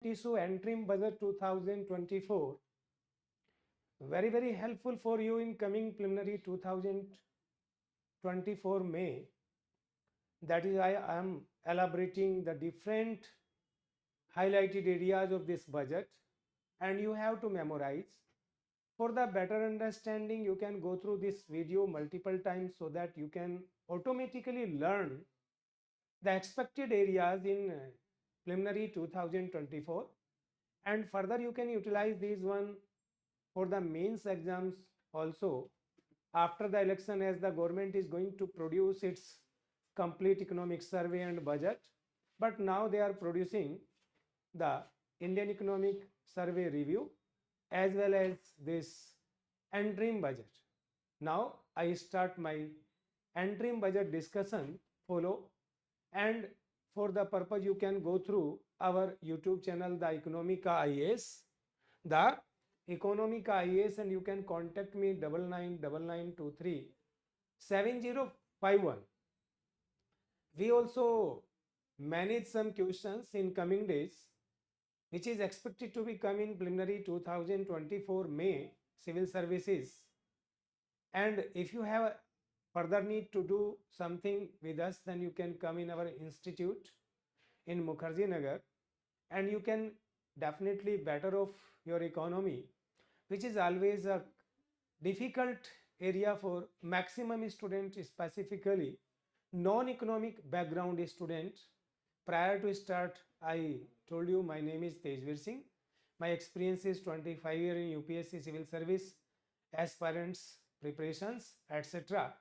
issue interim budget 2024, very helpful for you in coming preliminary 2024 May. That is, I am elaborating the different highlighted areas of this budget, and you have to memorize. For the better understanding, you can go through this video multiple times so that you can automatically learn the expected areas in preliminary 2024, and further you can utilize these one for the mains exams also after the election, as the government is going to produce its complete economic survey and budget. But now they are producing the Indian economic survey review as well as this interim budget. Now I start my interim budget discussion. Follow, and for the purpose you can go through our YouTube channel, the Economica IAS, and you can contact me 9999237051. We also manage some questions in coming days, which is expected to be coming preliminary 2024 May civil services. And if you have further need to do something with us, then you can come in our institute in Mukherjee Nagar, and you can definitely better off your economy, which is always a difficult area for maximum students, specifically non-economic background student. Prior to start, I told you my name is Tejveer Singh. My experience is 25 years in UPSC civil service, aspirants, preparations, etc.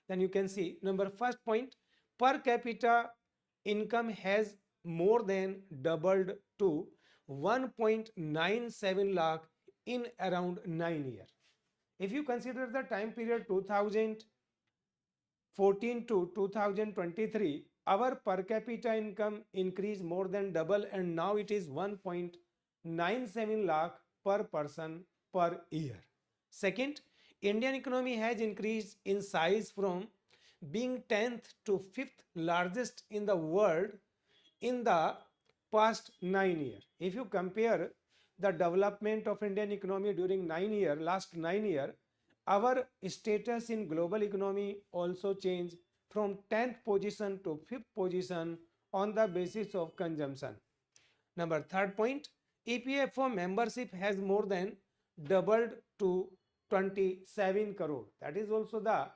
Then you can see first point, per capita income has more than doubled to 1.97 lakh in around 9 years. If you consider the time period 2014 to 2023, our per capita income increased more than double, and now it is 1.97 lakh per person per year. Second, Indian economy has increased in size from being 10th to 5th largest in the world in the past 9 years. If you compare the development of Indian economy during last 9 years, our status in global economy also changed from 10th position to 5th position on the basis of consumption. Third point, EPFO membership has more than doubled to 27 crore. That is also the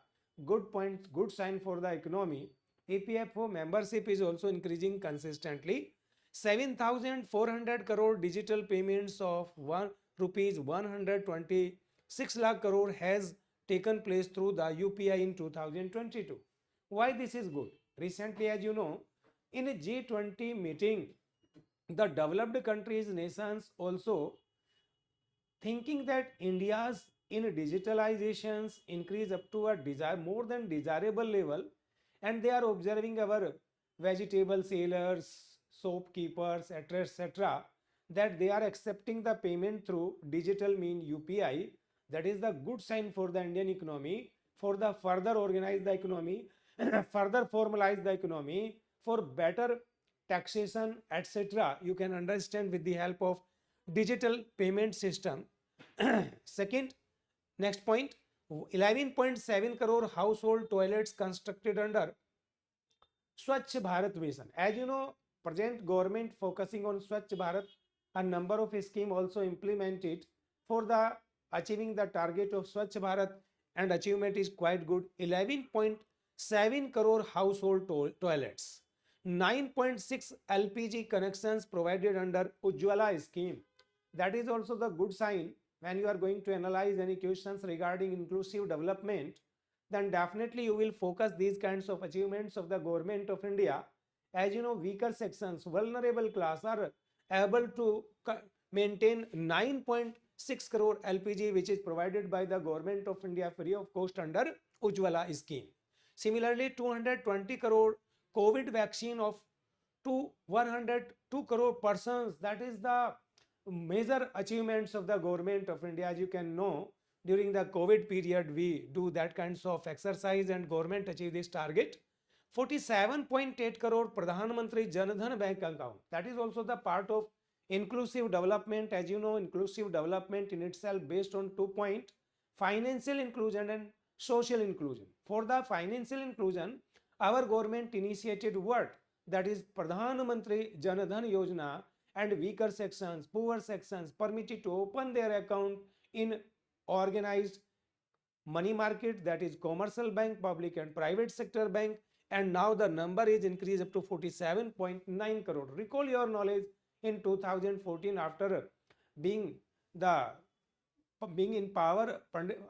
good point, good sign for the economy. EPFO membership is also increasing consistently. 7,400 crore digital payments of rupees 126 lakh crore has taken place through the UPI in 2022. Why this is good? Recently, as you know, in a G20 meeting, the developed countries, nations also thinking that India's in digitalizations increase up to a more than desirable level, and they are observing our vegetable sellers, shopkeepers, etc., that they are accepting the payment through digital mean UPI. That is the good sign for the Indian economy, for the further organize the economy, further formalize the economy, for better taxation, etc. You can understand with the help of digital payment system. Second, next point, 11.7 crore household toilets constructed under Swachh Bharat Mission. As you know, present government focusing on Swachh Bharat, a number of schemes also implemented for the achieving the target of Swachh Bharat, and achievement is quite good. 11.7 crore household toilets, 9.6 LPG connections provided under Ujjwala scheme. That is also the good sign when you are going to analyze any questions regarding inclusive development. Then definitely you will focus these kinds of achievements of the government of India. As you know, weaker sections, vulnerable class are able to maintain 9.6 crore LPG, which is provided by the government of India free of cost under Ujjwala scheme. Similarly, 220 crore COVID vaccine of 102 crore persons. That is the major achievements of the government of India. As you can know, during the COVID period, we do that kinds of exercise and government achieve this target. 47.8 crore Pradhan Mantri Jan Dhan bank account. That is also the part of Inclusive development, as you know, inclusive development in itself based on 2 point: financial inclusion and social inclusion. For the financial inclusion, our government initiated what? That is Pradhan Mantri Jan Dhan Yojana, and weaker sections, poor sections permitted to open their account in organized money market, that is commercial bank, public and private sector bank, and now the number is increased up to 47.9 crore. Recall your knowledge in 2014, after being the being in power,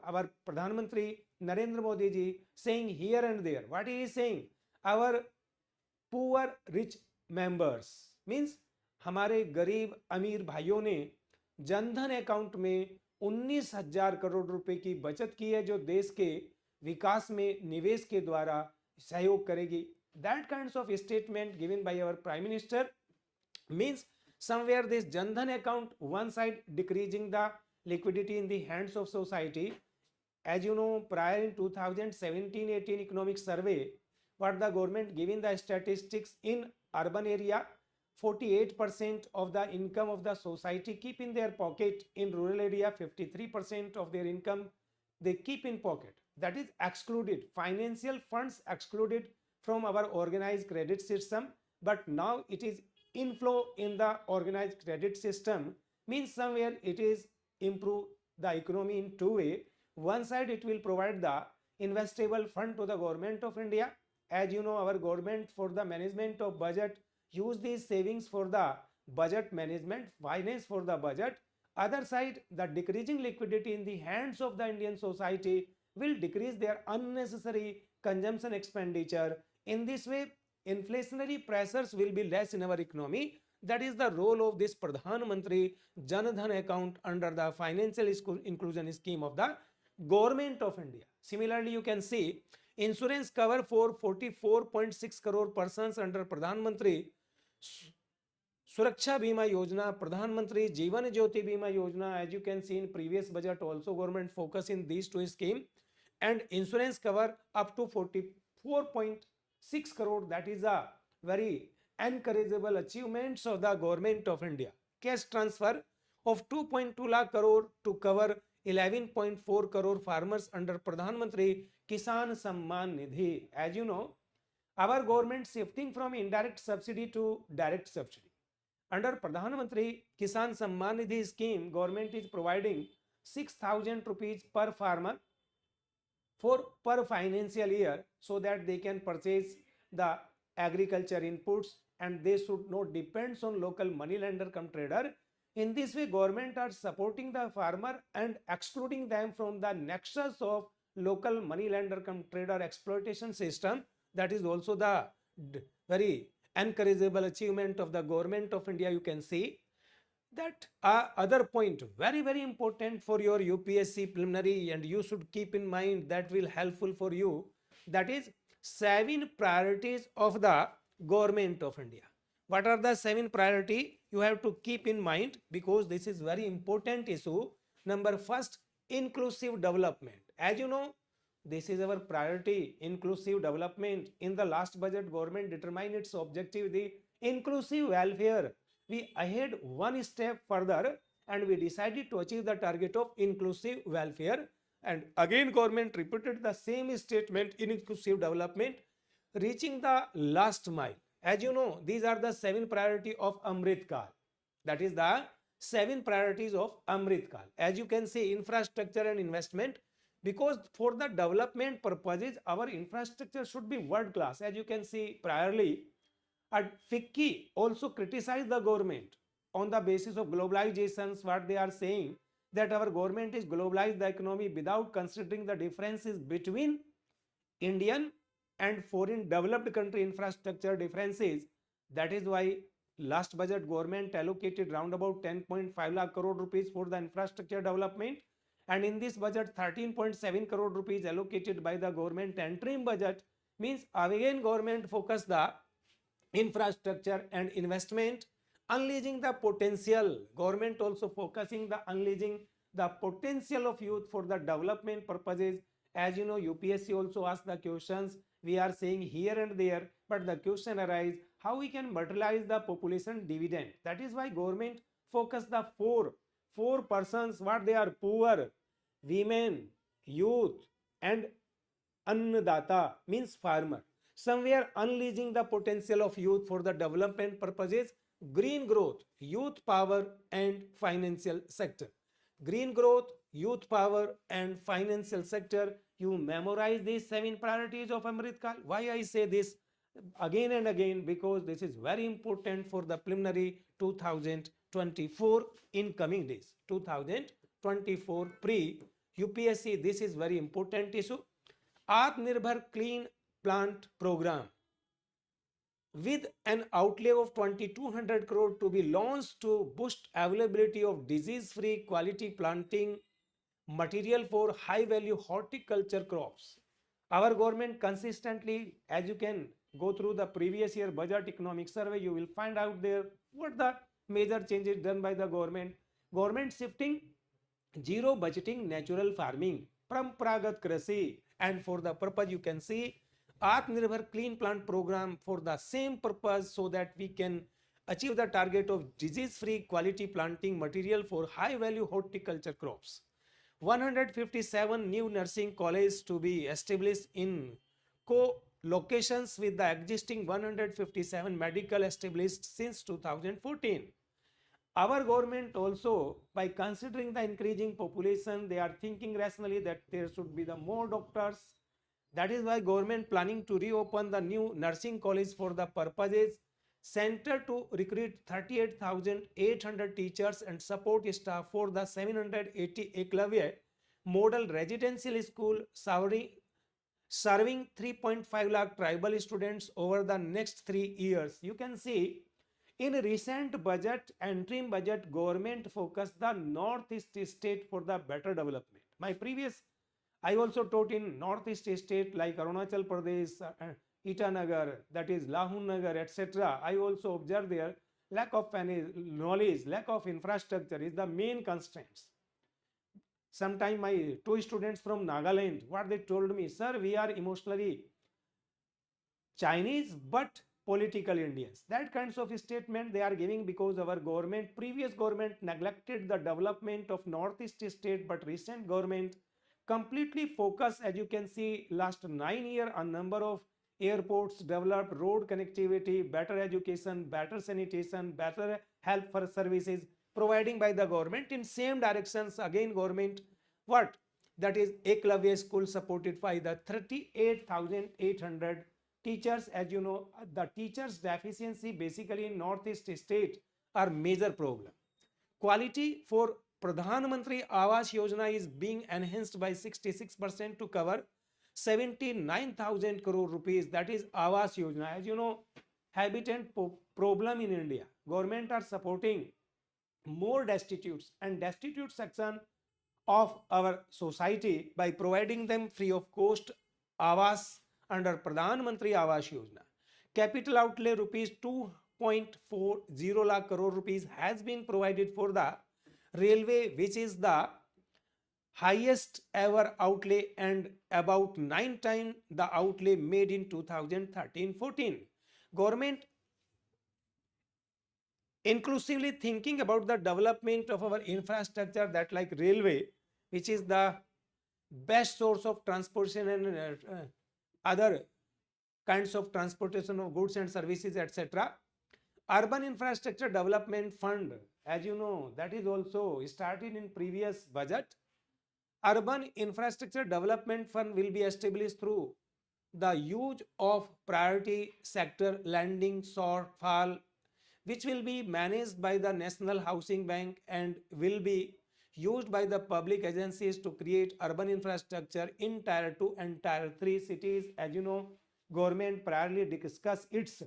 our Pradhan Mantri Narendra Modi ji saying here and there, what he is saying, our poor rich members means हमारे गरीब अमीर भाइयों ने Jan Dhan account में 19,000 करोड़ रुपए की बचत की है, जो देश के विकास में निवेश के द्वारा सहयोग करेगी. That kinds of statement given by our Prime Minister means somewhere this Jandhan account, one side decreasing the liquidity in the hands of society. As you know, prior in 2017-18 economic survey, what the government giving the statistics in urban area, 48% of the income of the society keep in their pocket. In rural area, 53% of their income they keep in pocket. That is excluded, financial funds excluded from our organized credit system. But now it is inflow in the organized credit system, means somewhere it is improve the economy in two ways. One side it will provide the investable fund to the government of India. As you know, our government for the management of budget use these savings for the budget management, finance for the budget. Other side, the decreasing liquidity in the hands of the Indian society will decrease their unnecessary consumption expenditure. In this way, inflationary pressures will be less in our economy. That is the role of this Pradhan Mantri Jan Dhan account under the financial inclusion scheme of the government of India. Similarly, you can see insurance cover for 44.6 crore persons under Pradhan Mantri Suraksha Bima Yojana, Pradhan Mantri Jeevan Jyoti Bima Yojana. As you can see in previous budget, also government focus in these two schemes, and insurance cover up to 44.6 crore. That is a very encourageable achievements of the government of India. Cash transfer of 2.2 lakh crore to cover 11.4 crore farmers under Pradhan Mantri Kisan Samman Nidhi. As you know, our government shifting from indirect subsidy to direct subsidy. Under Pradhan Mantri Kisan Samman Nidhi scheme, government is providing 6,000 rupees per farmer for per financial year, so that they can purchase the agriculture inputs and they should not depend on local money lender come trader. In this way, government are supporting the farmer and excluding them from the nexus of local money lender come trader exploitation system. That is also the very encourageable achievement of the government of India. You can see that other point, very important for your UPSC preliminary, and you should keep in mind, that will helpful for you. That is 7 priorities of the government of India. What are the 7 priority? You have to keep in mind, because this is very important issue. Number first, inclusive development. As you know, this is our priority, inclusive development. In the last budget, government determined its objective, the inclusive welfare. We ahead one step further and we decided to achieve the target of inclusive welfare. And again, government repeated the same statement in inclusive development, reaching the last mile. As you know, these are the 7 priority of Amrit Kal. That is the 7 priorities of Amrit Kal. As you can see, infrastructure and investment, because for the development purposes, our infrastructure should be world class. As you can see, priorly, FICCI also criticized the government on the basis of globalizations. What they are saying, that our government is globalized the economy without considering the differences between Indian and foreign developed country infrastructure differences. That is why last budget government allocated round about 10.5 lakh crore rupees for the infrastructure development, and in this budget 13.7 crore rupees allocated by the government interim budget. Means again government focus the infrastructure and investment, unleashing the potential. Government also focusing the unleashing the potential of youth for the development purposes. As you know, UPSC also asked the questions, we are saying here and there, but the question arise, how we can materialize the population dividend. That is why government focus the four persons, what they are: poor, women, youth, and annadata means farmer. Somewhere unleashing the potential of youth for the development purposes, green growth, youth power, and financial sector. Green growth, youth power, and financial sector. You memorize these 7 priorities of Amrit Kal. Why I say this again and again? Because this is very important for the preliminary 2024 in coming days. 2024 pre UPSC, this is very important issue. Atmanirbhar Clean Plant Program with an outlay of 2200 crore to be launched to boost availability of disease-free quality planting material for high-value horticulture crops. Our government consistently, as you can go through the previous year budget economic survey, you will find out there what the major changes done by the government. Government shifting zero budgeting natural farming, Parampragat Krishi, and for the purpose you can see Atmanirbhar Clean Plant Program for the same purpose, so that we can achieve the target of disease-free quality planting material for high-value horticulture crops. 157 new nursing colleges to be established in co-locations with the existing 157 medical established since 2014. Our government also, by considering the increasing population, they are thinking rationally that there should be the more doctors. That is why government planning to reopen the new nursing college for the purposes center to recruit 38,800 teachers and support staff for the 780 Eklavya model residential school serving 3.5 lakh tribal students over the next 3 years. You can see in recent budget, interim budget, government focused the northeast state for the better development. I also taught in northeast state like Arunachal Pradesh, Itanagar, that is Lahun Nagar, etc. I also observed there lack of knowledge, lack of infrastructure is the main constraints. Sometime my 2 students from Nagaland, what they told me, sir, we are emotionally Chinese but political Indians. That kinds of statement they are giving because our government, previous government neglected the development of northeast state, but recent government completely focused, as you can see, last 9 years on number of airports developed, road connectivity, better education, better sanitation, better health for services providing by the government. In same directions again government, what? That is Eklavya school supported by the 38,800 teachers. As you know, the teachers deficiency basically in northeast state are major problem. Quality for Pradhan Mantri Awas Yojana is being enhanced by 66% to cover 79,000 crore rupees. That is Awas Yojana. As you know, habitat problem in India. Government are supporting more destitutes and destitute section of our society by providing them free of cost Awas under Pradhan Mantri Awas Yojana. Capital outlay rupees 2.40 lakh crore rupees has been provided for the railway, which is the highest ever outlay and about 9 times the outlay made in 2013-14. Government inclusively thinking about the development of our infrastructure, that like railway, which is the best source of transportation and other kinds of transportation of goods and services, etc. Urban Infrastructure Development Fund, as you know, that is also started in previous budget. Urban Infrastructure Development Fund will be established through the use of priority sector lending shortfall, which will be managed by the National Housing Bank and will be used by the public agencies to create urban infrastructure in Tier 2 and Tier 3 cities. As you know, government priorly discussed its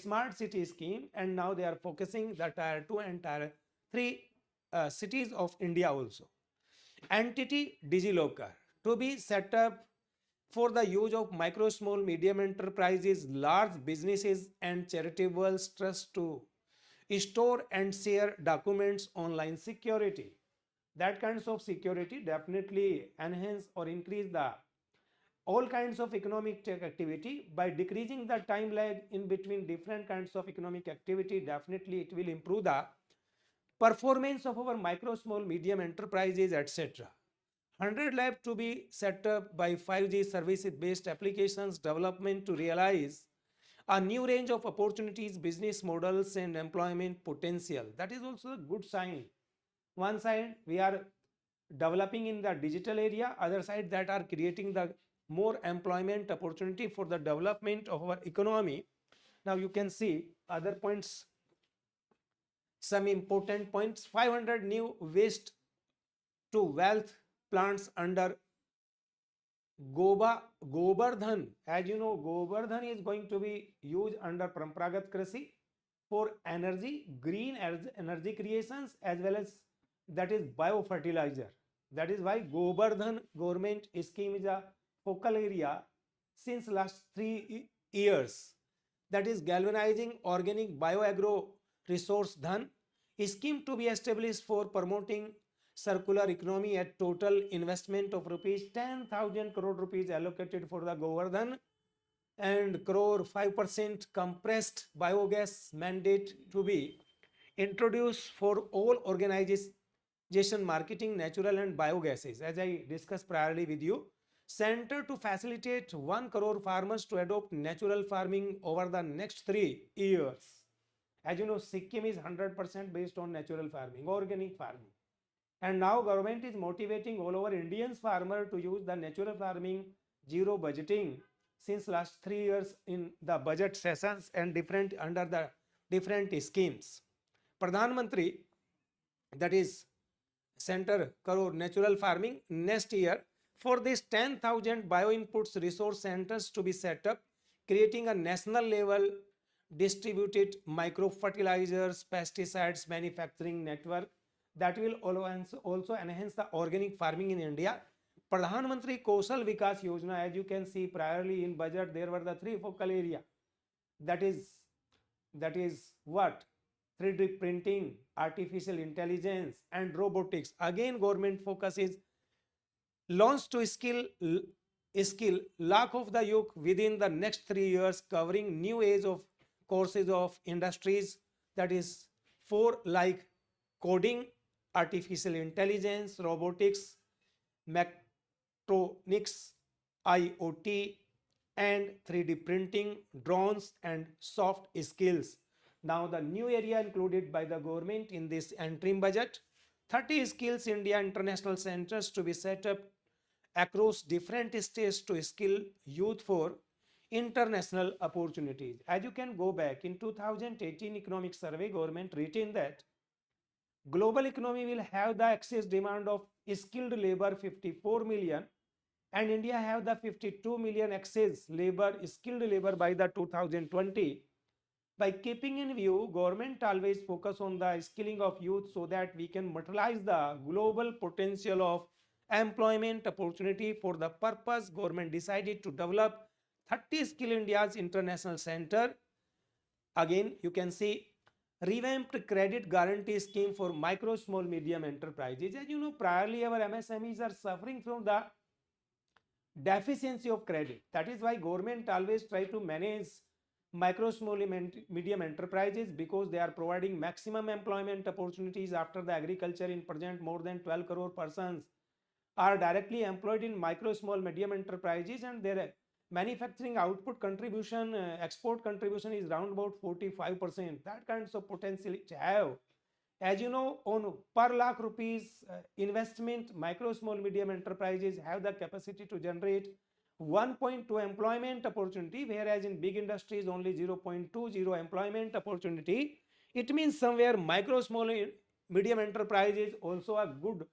smart city scheme, and now they are focusing the Tier 2 and Tier 3 cities of India also. Entity DigiLocker to be set up for the use of micro, small, medium enterprises, large businesses and charitable trusts to store and share documents online. Security, that kinds of security definitely enhance or increase the all kinds of economic activity. By decreasing the time lag in between different kinds of economic activity, definitely it will improve the performance of our micro, small, medium enterprises, etc. 100 lab to be set up by 5G services based applications development to realize a new range of opportunities, business models, and employment potential. That is also a good sign. One side we are developing in the digital area, other side that are creating the more employment opportunity for the development of our economy. Now you can see other points, some important points. 500 new waste to wealth plants under Govardhan. As you know, Govardhan is going to be used under Parampragat Krishi for energy, green energy creations, as well as that is biofertilizer. That is why Govardhan government scheme is a focal area since last 3 years. That is galvanizing organic bioagro resource dhan scheme to be established for promoting circular economy at total investment of rupees 10,000 crore rupees allocated for the Govardhan and crore 5% compressed biogas mandate to be introduced for all organization marketing natural and biogases. As I discussed priorly with you, center to facilitate 1 crore farmers to adopt natural farming over the next 3 years. As you know, Sikkim is 100% based on natural farming, organic farming. And now government is motivating all over Indians farmer to use the natural farming, zero budgeting since last 3 years in the budget sessions and different under the different schemes. Pradhan Mantri, that is center crore natural farming next year. For this 10,000 bioinputs resource centers to be set up, creating a national level distributed micro fertilizers, pesticides manufacturing network that will also enhance the organic farming in India. Pradhan Mantri Kaushal Vikas Yojana, as you can see priorly in budget, there were the three focal area. That is what? 3D printing, artificial intelligence, and robotics. Again, government focus is launched to skill lakh of the youth within the next 3 years, covering new age of courses of industries. That is 4 like coding, artificial intelligence, robotics, mechatronics, IoT, and 3D printing, drones, and soft skills. Now the new area included by the government in this interim budget, 30 skills India international centers to be set up across different states to skill youth for international opportunities. As you can go back in 2018 economic survey, government written that global economy will have the excess demand of skilled labor 54 million and India have the 52 million excess labor, skilled labor by the 2020. By keeping in view, government always focus on the skilling of youth so that we can materialize the global potential of employment opportunity. For the purpose, government decided to develop 30 Skill India's International Center. Again, you can see revamped credit guarantee scheme for micro, small, medium enterprises. As you know, priorly our MSMEs are suffering from the deficiency of credit. That is why government always try to manage micro, small, medium enterprises because they are providing maximum employment opportunities after the agriculture. In present, more than 12 crore persons are directly employed in micro, small, medium enterprises, and their manufacturing output contribution, export contribution is around about 45%. That kinds of potential it have. As you know, on per lakh rupees investment, micro, small, medium enterprises have the capacity to generate 1.2 employment opportunity, whereas in big industries only 0.20 employment opportunity. It means somewhere micro, small, medium enterprises also a good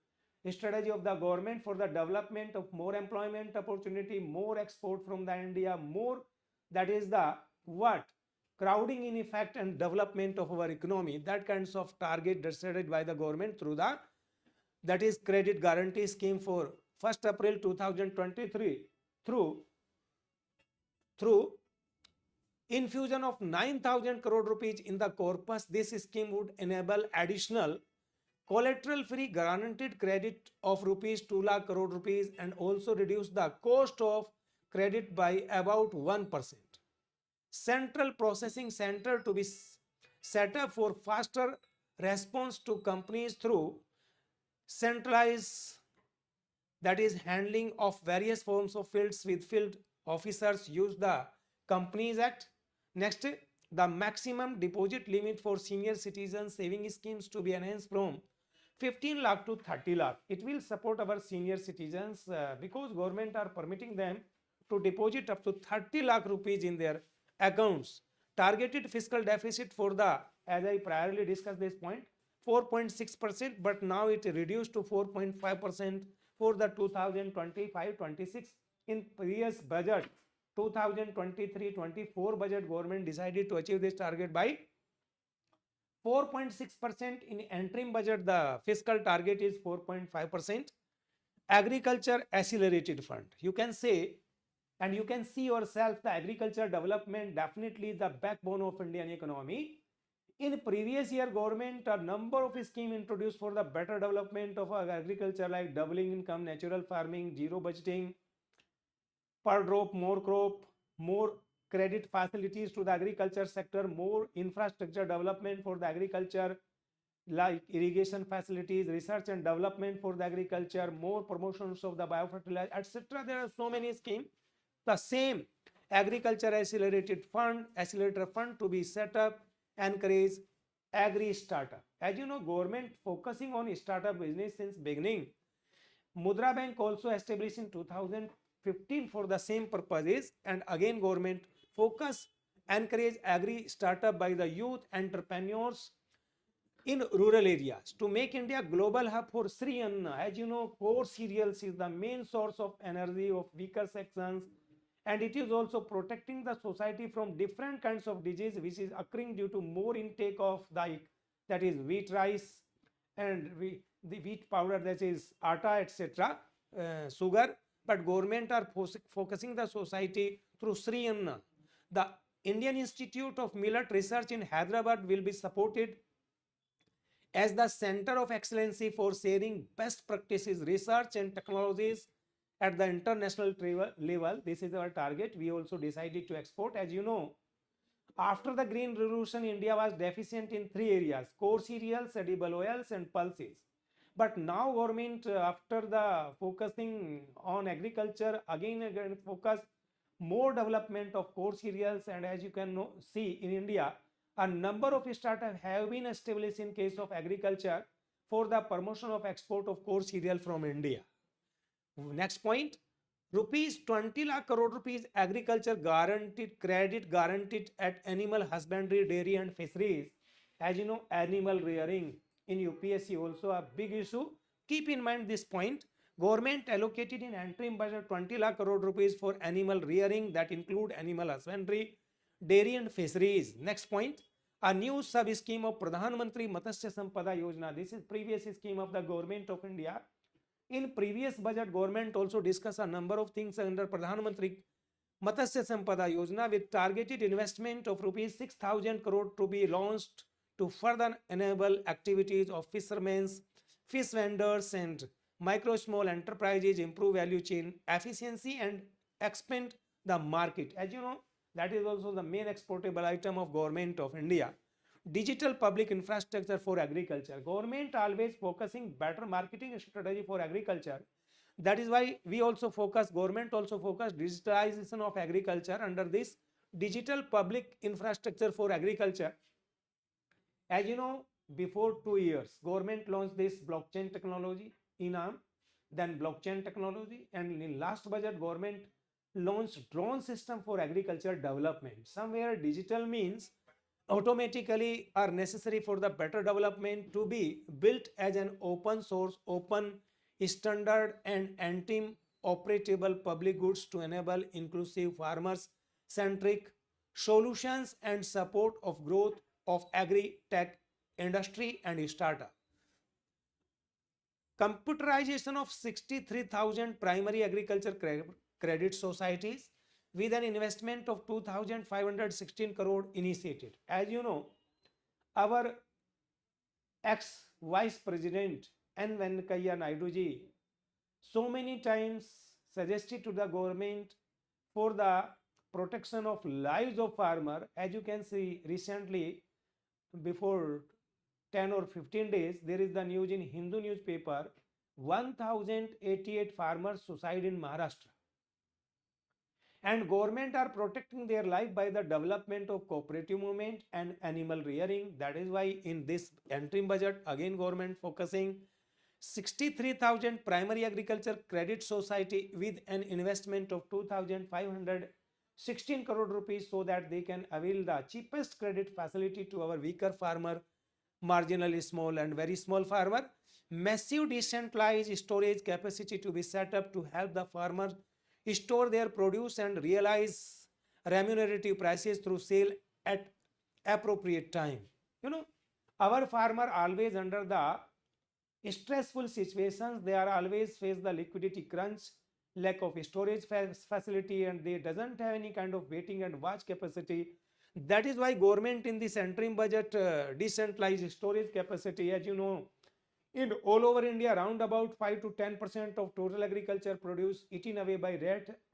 strategy of the government for the development of more employment opportunity, more export from the India, more, that is the what? Crowding in effect and development of our economy. That kinds of target decided by the government through the, that is credit guarantee scheme for 1st April 2023 through infusion of 9,000 crore rupees in the corpus. This scheme would enable additional collateral free guaranteed credit of rupees 2 lakh crore rupees and also reduce the cost of credit by about 1%. Central processing center to be set up for faster response to companies through centralized, that is handling of various forms of fields with field officers use the Companies Act. Next, the maximum deposit limit for senior citizen saving schemes to be enhanced from 15 lakh to 30 lakh. It will support our senior citizens because government are permitting them to deposit up to 30 lakh rupees in their accounts. Targeted fiscal deficit for the, as I priorly discussed this point, 4.6%, but now it reduced to 4.5% for the 2025-26. In previous budget 2023-24 budget, government decided to achieve this target by 4.6%. In interim budget, the fiscal target is 4.5%. Agriculture accelerated fund, you can say, and you can see yourself, the agriculture development definitely is the backbone of Indian economy. In previous year, government a number of schemes introduced for the better development of agriculture, like doubling income, natural farming, zero budgeting, per drop, more crop, more credit facilities to the agriculture sector, more infrastructure development for the agriculture, like irrigation facilities, research and development for the agriculture, more promotions of the biofertilizer, etc. There are so many schemes. The same agriculture accelerator fund to be set up, encourage agri startup. As you know, government focusing on startup business since beginning. Mudra Bank also established in 2015 for the same purposes, and again government focus encourage agri startup by the youth entrepreneurs in rural areas to make India global hub for Sri Anna. As you know, core cereals is the main source of energy of weaker sections, and it is also protecting the society from different kinds of disease which is occurring due to more intake of the, that is wheat rice and the wheat powder, that is atta, etc., sugar. But government are focusing the society through Sri Anna. The Indian Institute of Millet Research in Hyderabad will be supported as the center of excellency for sharing best practices, research and technologies at the international level. This is our target. We also decided to export. As you know, after the green revolution, India was deficient in three areas: core cereals, edible oils and pulses. But now government, after the focusing on agriculture, again focus more development of core cereals. And as you can see, in India a number of startups have been established in case of agriculture for the promotion of export of core cereal from India. Next point, rupees 20 lakh crore rupees agriculture guaranteed credit guaranteed at animal husbandry, dairy and fisheries. As you know, animal rearing in UPSC also a big issue. Keep in mind this point. Government allocated in interim budget 20 lakh crore rupees for animal rearing, that include animal husbandry, dairy and fisheries. Next point, a new sub scheme of Pradhan Mantri Matsya Sampada Yojana. This is previous scheme of the government of India. In previous budget, government also discussed a number of things under Pradhan Mantri Matsya Sampada Yojana with targeted investment of rupees 6,000 crore to be launched to further enable activities of fishermen, fish vendors and micro small enterprises, improve value chain efficiency and expand the market. As you know, that is also the main exportable item of government of India. Digital public infrastructure for agriculture. Government always focusing better marketing strategy for agriculture. That is why we also focus, government also focus digitalization of agriculture under this digital public infrastructure for agriculture. As you know, before 2 years, government launched this blockchain technology, Interim, then blockchain technology, and in last budget, government launched drone system for agriculture development. Somewhere digital means automatically are necessary for the better development to be built as an open source, open standard and anti-operatable public goods to enable inclusive farmers centric solutions and support of growth of agri-tech industry and startup. Computerization of 63,000 primary agriculture credit societies with an investment of 2,516 crore initiated. As you know, our ex-Vice President N. Venkaiah Naidu ji so many times suggested to the government for the protection of lives of farmer. As you can see, recently, before 10 or 15 days, there is the news in Hindu newspaper, 1088 farmers suicide in Maharashtra, and government are protecting their life by the development of cooperative movement and animal rearing. That is why in this interim budget, again government focusing 63,000 primary agriculture credit society with an investment of 2,516 crore rupees, so that they can avail the cheapest credit facility to our weaker farmer, marginally small and very small farmer. Massive decentralized storage capacity to be set up to help the farmers store their produce and realize remunerative prices through sale at appropriate time. You know, our farmer always under the stressful situations, they are always face the liquidity crunch, lack of storage facility, and they doesn't have any kind of waiting and watch capacity. That is why government in this interim budget decentralized storage capacity. As you know, in all over India, around about 5 to 10% of total agriculture produce eaten away by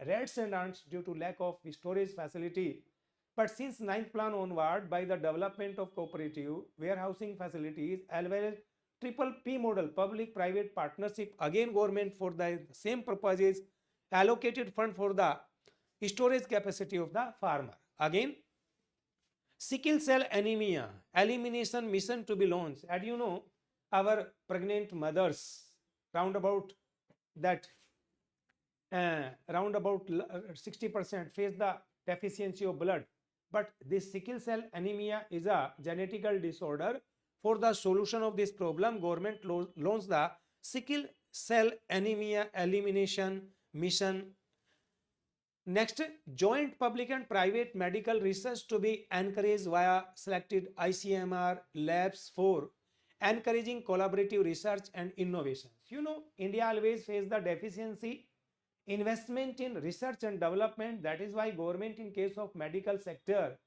rats and ants due to lack of storage facility. But since ninth plan onward, by the development of cooperative warehousing facilities as well as triple P model, public private partnership, again government for the same purposes allocated fund for the storage capacity of the farmer. Again, sickle cell anemia elimination mission to be launched. And you know, our pregnant mothers, round about that round about 60% face the deficiency of blood. But this sickle cell anemia is a genetical disorder. For the solution of this problem, government launched the sickle cell anemia elimination mission. Next, joint public and private medical research to be encouraged via selected ICMR labs for encouraging collaborative research and innovations. You know, India always face the deficiency investment in research and development. That is why government in case of medical sector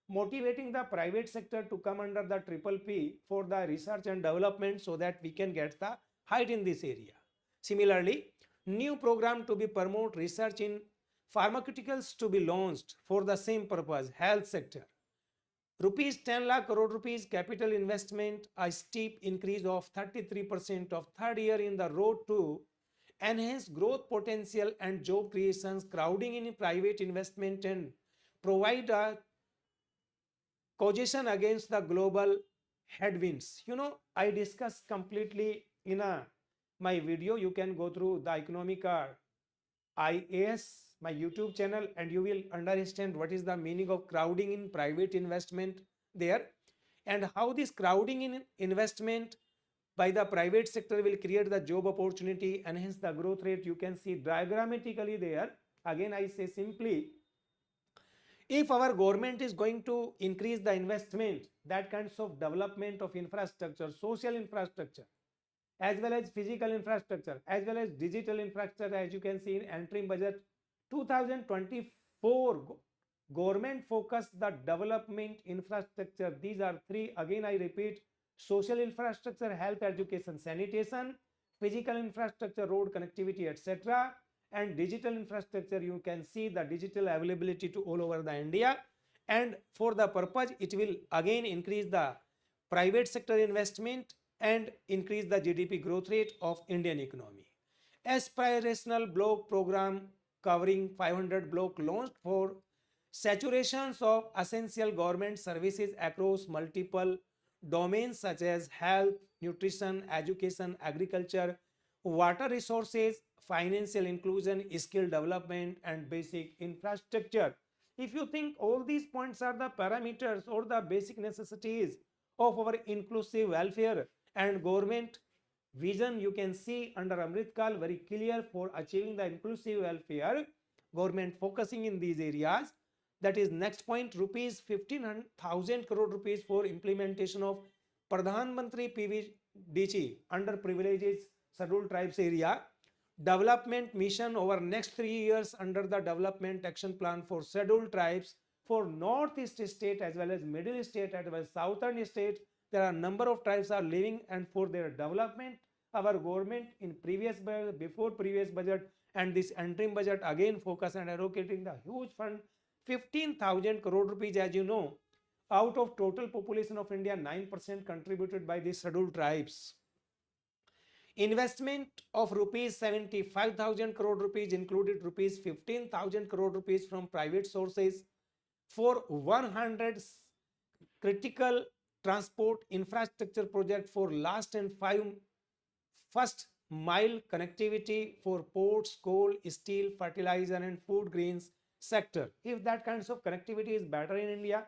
motivating the private sector to come under the triple P for the research and development, so that we can get the height in this area. Similarly, new program to be promote research in pharmaceuticals to be launched for the same purpose. Health sector, rupees 10 lakh crore rupees capital investment, a steep increase of 33% of third year in the road to enhance growth potential and job creations, crowding in private investment and provide a caution against the global headwinds. You know, I discuss completely in my video. You can go through the economic IAS, my YouTube channel, and you will understand what is the meaning of crowding in private investment there, and how this crowding in investment by the private sector will create the job opportunity, enhance the growth rate. You can see diagrammatically there. Again, I say simply, if our government is going to increase the investment, that kinds of development of infrastructure, social infrastructure, as well as physical infrastructure, as well as digital infrastructure, as you can see in interim budget 2024, government focus the development infrastructure. These are three. Again, I repeat: social infrastructure, health, education, sanitation; physical infrastructure, road connectivity, etc. and digital infrastructure, you can see the digital availability to all over the India. And for the purpose, it will again increase the private sector investment and increase the GDP growth rate of Indian economy. Aspirational block program covering 500 block launched for saturations of essential government services across multiple domains such as health, nutrition, education, agriculture, water resources, financial inclusion, skill development, and basic infrastructure. If you think all these points are the parameters or the basic necessities of our inclusive welfare and government vision, you can see under Amrit Kal very clear for achieving the inclusive welfare, government focusing in these areas. That is next point, rupees 15,000 crore rupees for implementation of Pradhan Mantri PVDC under privileges scheduled tribes area development mission over next 3 years under the development action plan for scheduled tribes for northeast state as well as middle state as well as southern state. There are number of tribes are living, and for their development our government in before previous budget and this interim budget again focus on allocating the huge fund 15,000 crore rupees. As you know, out of total population of India, 9% contributed by the scheduled tribes. Investment of rupees 75,000 crore rupees included rupees 15,000 crore rupees from private sources for 100 critical transport infrastructure project for last and first mile connectivity for ports, coal, steel, fertilizer and food grains sector. If that kinds of connectivity is better in India,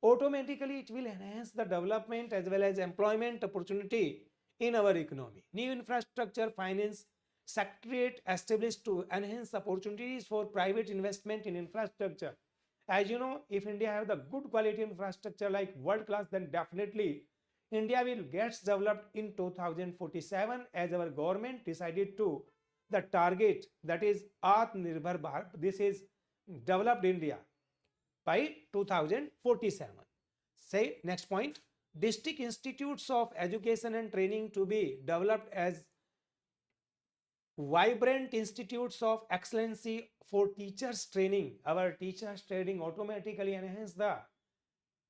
automatically it will enhance the development as well as employment opportunity in our economy. New infrastructure finance secretariat established to enhance opportunities for private investment in infrastructure. As you know, if India have the good quality infrastructure like world class, then definitely India will get developed in 2047 as our government decided to the target, that is Atmanirbhar Bharat. This is developed India by 2047. Say next point, district institutes of education and training to be developed as vibrant institutes of excellency for teachers training. Our teachers training automatically enhance the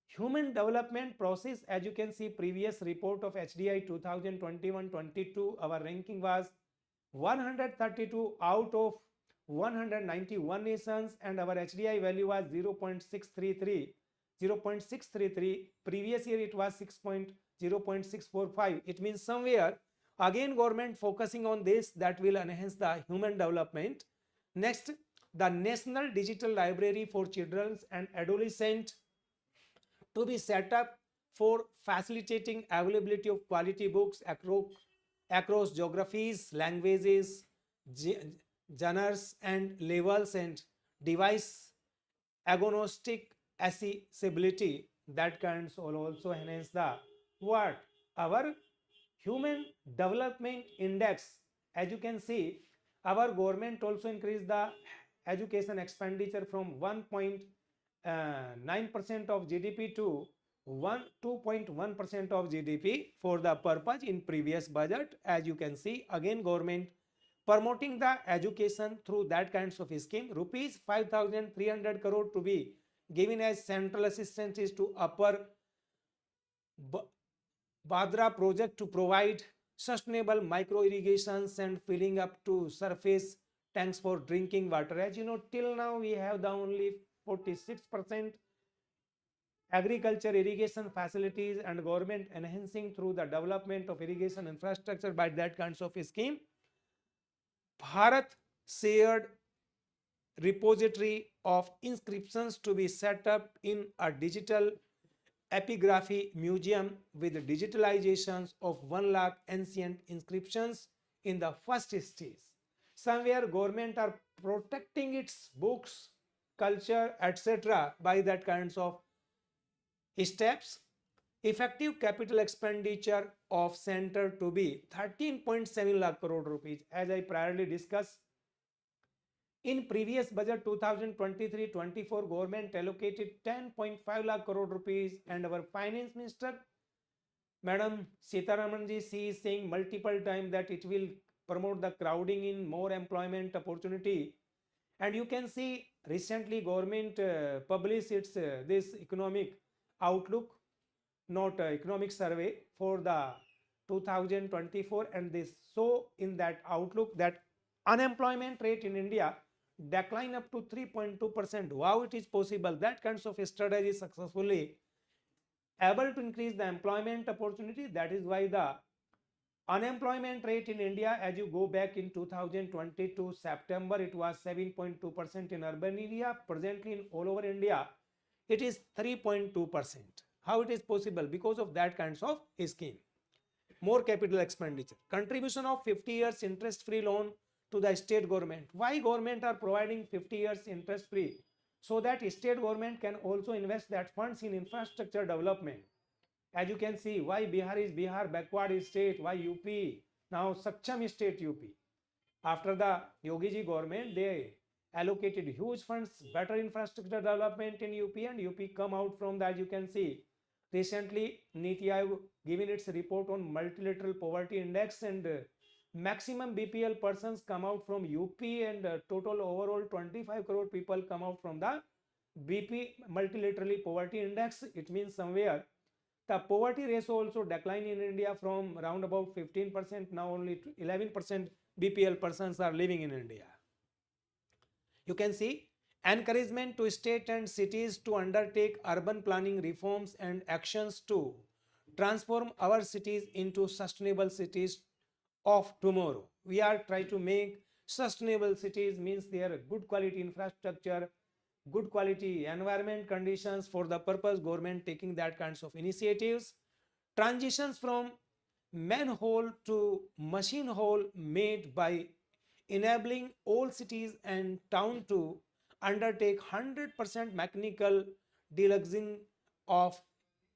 human development process. As you can see, previous report of HDI 2021-22, our ranking was 132 out of 191 nations and our HDI value was 0.633. Previous year it was 0.645. It means somewhere again government focusing on this, that will enhance the human development. Next, the National Digital Library for Children and Adolescents to be set up for facilitating availability of quality books across geographies, languages, genres and levels and device agnostic accessibility. That can also enhance the what? Our human development index. As you can see, our government also increased the education expenditure from 1.9% of GDP to 2.1% of GDP for the purpose in previous budget. As you can see, again government promoting the education through that kinds of scheme. Rupees 5,300 crore to be given as central assistance to upper Badra project to provide sustainable micro irrigations and filling up to surface tanks for drinking water. As you know, till now we have the only 46% agriculture irrigation facilities and government enhancing through the development of irrigation infrastructure by that kinds of scheme. Bharat shared repository of inscriptions to be set up in a digital epigraphy museum with digitalizations of 1 lakh ancient inscriptions in the first stage. Somewhere government are protecting its books, culture, etc. by that kinds of steps. Effective capital expenditure of center to be 13.7 lakh crore rupees. As I priorly discussed, in previous budget 2023-24, government allocated 10.5 lakh crore rupees and our finance minister, Madam Sitaraman ji, she is saying multiple times that it will promote the crowding in more employment opportunity. And you can see recently government published its this economic outlook, not economic survey for the 2024, and this so in that outlook that unemployment rate in India decline up to 3.2%. How it is possible? That kinds of strategy successfully able to increase the employment opportunity. That is why the unemployment rate in India, as you go back in 2022 September, it was 7.2% in urban area. Presently in all over India, it is 3.2%. How it is possible? Because of that kinds of scheme. More capital expenditure. Contribution of 50 years interest-free loan to the state government. Why government are providing 50 years interest-free? So that state government can also invest that funds in infrastructure development. As you can see, why Bihar is backward state, why UP now Sakcham state UP. After the Yogi ji government, they allocated huge funds, better infrastructure development in UP, and UP come out from that. You can see recently Niti Aayog given its report on multilateral poverty index, and maximum BPL persons come out from UP, and total overall 25 crore people come out from the BP, multilaterally poverty index. It means somewhere the poverty ratio also declined in India from around about 15%. Now only 11% BPL persons are living in India. You can see encouragement to state and cities to undertake urban planning reforms and actions to transform our cities into sustainable cities of tomorrow. We are trying to make sustainable cities, means there good quality infrastructure, good quality environment conditions. For the purpose, government taking that kinds of initiatives. Transitions from manhole to machine hole made by enabling all cities and town to undertake 100% mechanical deluxing of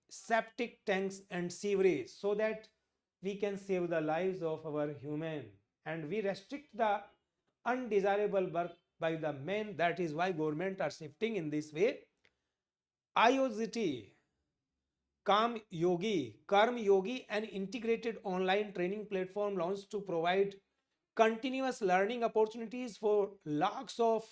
septic tanks and sewerage, so that we can save the lives of our human, and we restrict the undesirable work by the men. That is why government are shifting in this way. IOGT, Karm Yogi, an integrated online training platform launched to provide continuous learning opportunities for lakhs of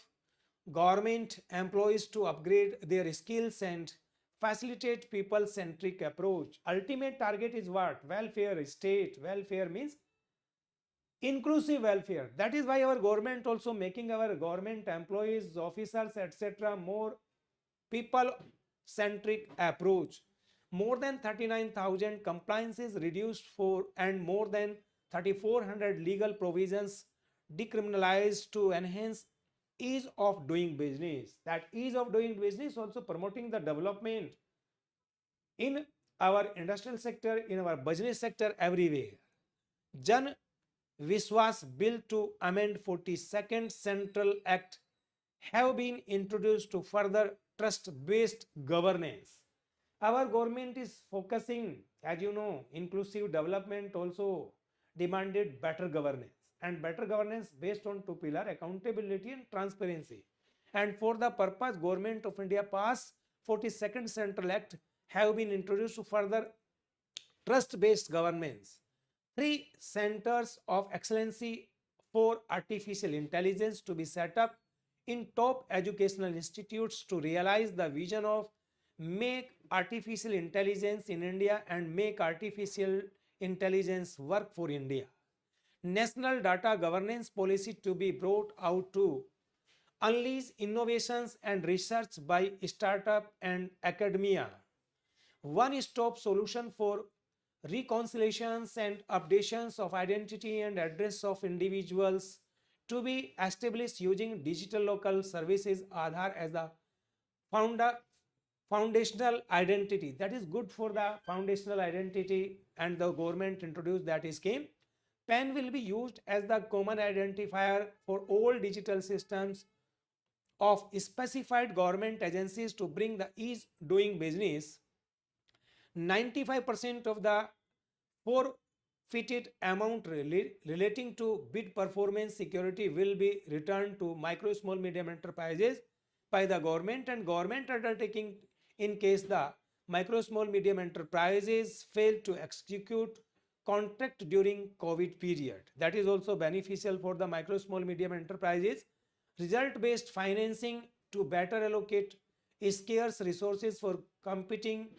government employees to upgrade their skills and facilitate people-centric approach. Ultimate target is what? Welfare state. Welfare means inclusive welfare. That is why our government also making our government employees, officers, etc. more people-centric approach. More than 39,000 compliances reduced for, and more than 3,400 legal provisions decriminalized to enhance ease of doing business. That ease of doing business also promoting the development in our industrial sector, in our business sector, everywhere. Jan Viswas Bill to amend 42nd Central Act have been introduced to further trust-based governance. Our government is focusing, as you know, inclusive development also demanded better governance, and better governance based on two pillars: accountability and transparency. And for the purpose, Government of India passed 42nd Central Act have been introduced to further trust-based governance. Three centers of excellency for artificial intelligence to be set up in top educational institutes to realize the vision of make artificial intelligence in India and make artificial intelligence work for India. National data governance policy to be brought out to unleash innovations and research by startup and academia. One-stop solution for reconciliations and updations of identity and address of individuals to be established using digital local services Aadhaar as the foundational identity. That is good for the foundational identity, and the government introduced that scheme. PAN will be used as the common identifier for all digital systems of specified government agencies to bring the ease doing business. 95% of the forfeited amount relating to bid performance security will be returned to micro small medium enterprises by the government, and government undertaking in case the micro small medium enterprises fail to execute contract during COVID period. That is also beneficial for the micro small medium enterprises. Result based financing to better allocate scarce resources for competing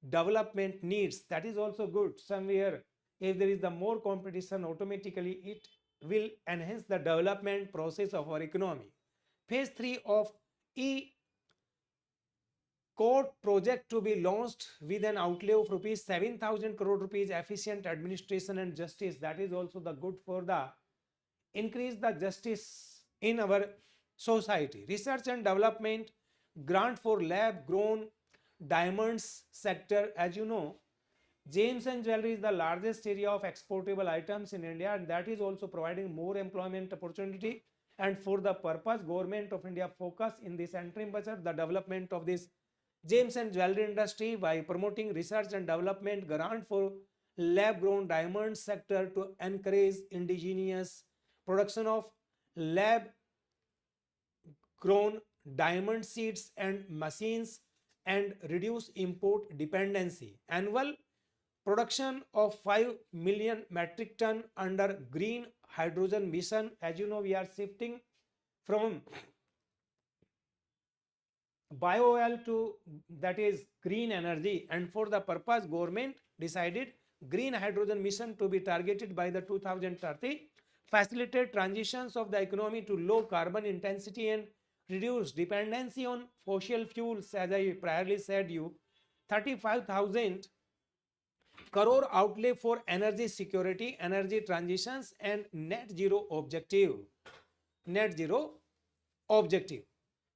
development needs. That is also good. Somewhere if there is the more competition, automatically it will enhance the development process of our economy. Phase 3 of E court project to be launched with an outlay of rupees 7,000 crore rupees, efficient administration and justice. That is also the good for the increase the justice in our society. Research and development grant for lab grown diamonds sector. As you know, gems and jewelry is the largest area of exportable items in India, and that is also providing more employment opportunity. And for the purpose, Government of India focus in this interim budget the development of this gems and jewelry industry by promoting research and development grant for lab grown diamonds sector to encourage indigenous production of lab grown diamond seeds and machines and reduce import dependency. Annual production of 5 million metric ton under green hydrogen mission. As you know, we are shifting from biofuel to, that is, green energy, and for the purpose government decided green hydrogen mission to be targeted by the 2030, facilitate transitions of the economy to low carbon intensity and reduce dependency on fossil fuels. As I priorly said you, 35,000 crore outlay for energy security, energy transitions and net zero objective. Net zero objective.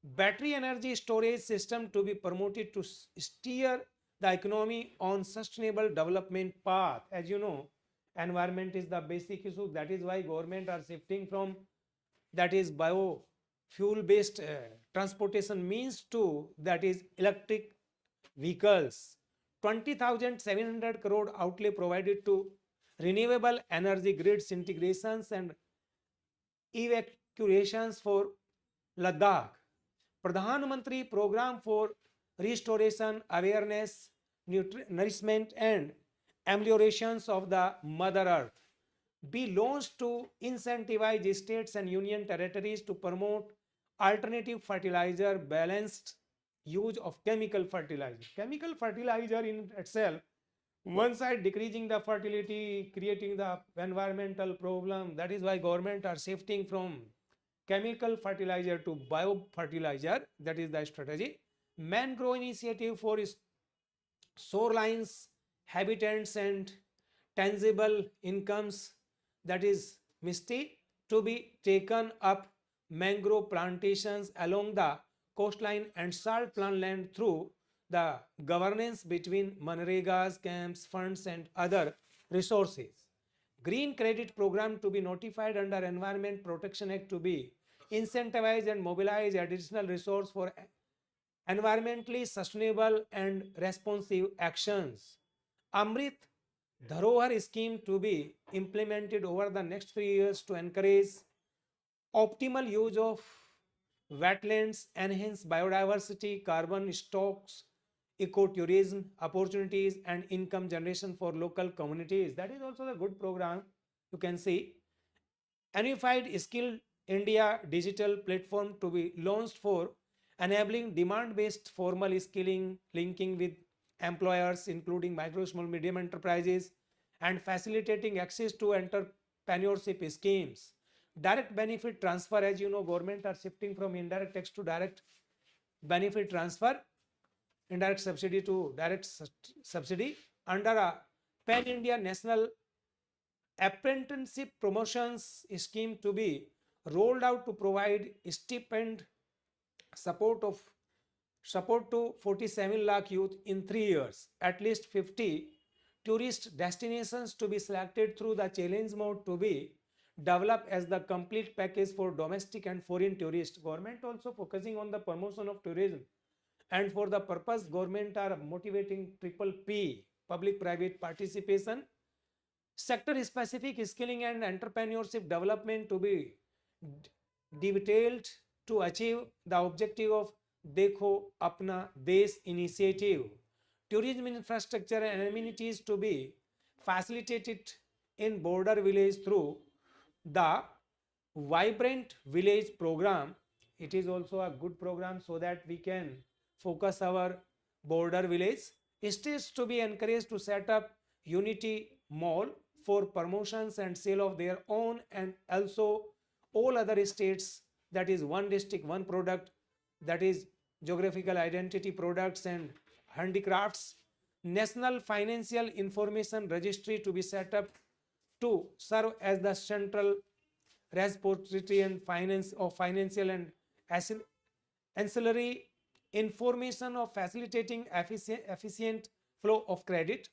Battery energy storage system to be promoted to steer the economy on sustainable development path. As you know, environment is the basic issue. That is why government are shifting from, that is, biofuel based transportation means to, that is, electric vehicles. 20,700 crore outlay provided to renewable energy grids integrations and evacuations for Ladakh. Pradhan Mantri Program for Restoration, Awareness, Nourishment and Ameliorations of the Mother Earth be launched to incentivize states and union territories to promote alternative fertilizer, balanced use of chemical fertilizer. Chemical fertilizer in itself, one side decreasing the fertility, creating the environmental problem. That is why government are shifting from chemical fertilizer to biofertilizer. That is the strategy. Mangrove initiative for shorelines, habitats and tangible incomes, that is MISTI, to be taken up. Mangrove plantations along the coastline and salt plant land through the governance between Manrega's camps, funds and other resources. Green credit program to be notified under Environment Protection Act to be incentivize and mobilize additional resource for environmentally sustainable and responsive actions. Amrit Dharohar scheme to be implemented over the next 3 years to encourage optimal use of wetlands, enhance biodiversity, carbon stocks, ecotourism opportunities and income generation for local communities. That is also a good program. You can see Unified Skill India digital platform to be launched for enabling demand-based formal skilling, linking with employers including micro, small, medium enterprises and facilitating access to entrepreneurship schemes. Direct benefit transfer, as you know, government are shifting from indirect tax to direct benefit transfer, indirect subsidy to direct subsidy under a pan-India national apprenticeship promotions scheme to be rolled out to provide stipend support to 47 lakh youth in 3 years. At least 50 tourist destinations to be selected through the challenge mode to be developed as the complete package for domestic and foreign tourists. Government also focusing on the promotion of tourism, and for the purpose government are motivating triple P, public private participation, sector specific skilling and entrepreneurship development to be detailed to achieve the objective of Dekho Apna Desh initiative. Tourism infrastructure and amenities to be facilitated in border village through the Vibrant Village program. It is also a good program so that we can focus our border village. States to be encouraged to set up Unity Mall for promotions and sale of their own, and also all other states, that is one district, one product, that is geographical identity products and handicrafts. National Financial Information Registry to be set up to serve as the central repository and finance of financial and ancillary information of facilitating efficient flow of credit,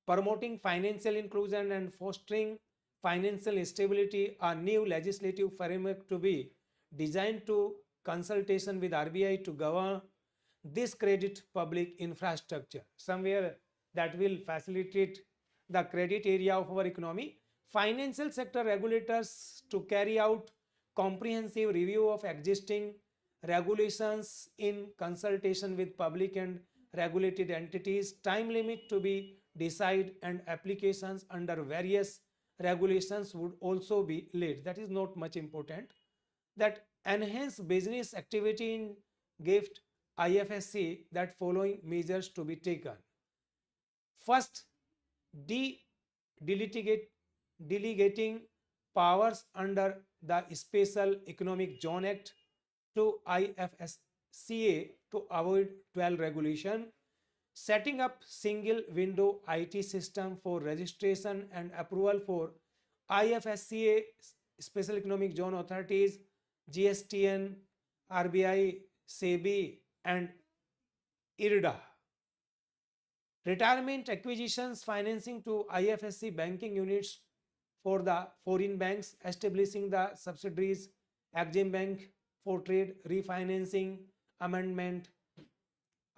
promoting financial inclusion and fostering financial stability. A new legislative framework to be designed to consultation with RBI to govern this credit public infrastructure, somewhere that will facilitate the credit area of our economy. Financial sector regulators to carry out comprehensive review of existing regulations in consultation with public and regulated entities. Time limit to be decide and applications under various regulations would also be laid. That is not much important. That enhance business activity in gift IFSC, that following measures to be taken. First, de delegating powers under the Special Economic Zone Act to IFSCA to avoid dual regulation, setting up single window IT system for registration and approval for IFSCA Special Economic Zone authorities, GSTN, RBI, SEBI, and IRDA. Retirement acquisitions financing to IFSC banking units for the foreign banks, establishing the subsidiaries Exim Bank for trade refinancing amendment,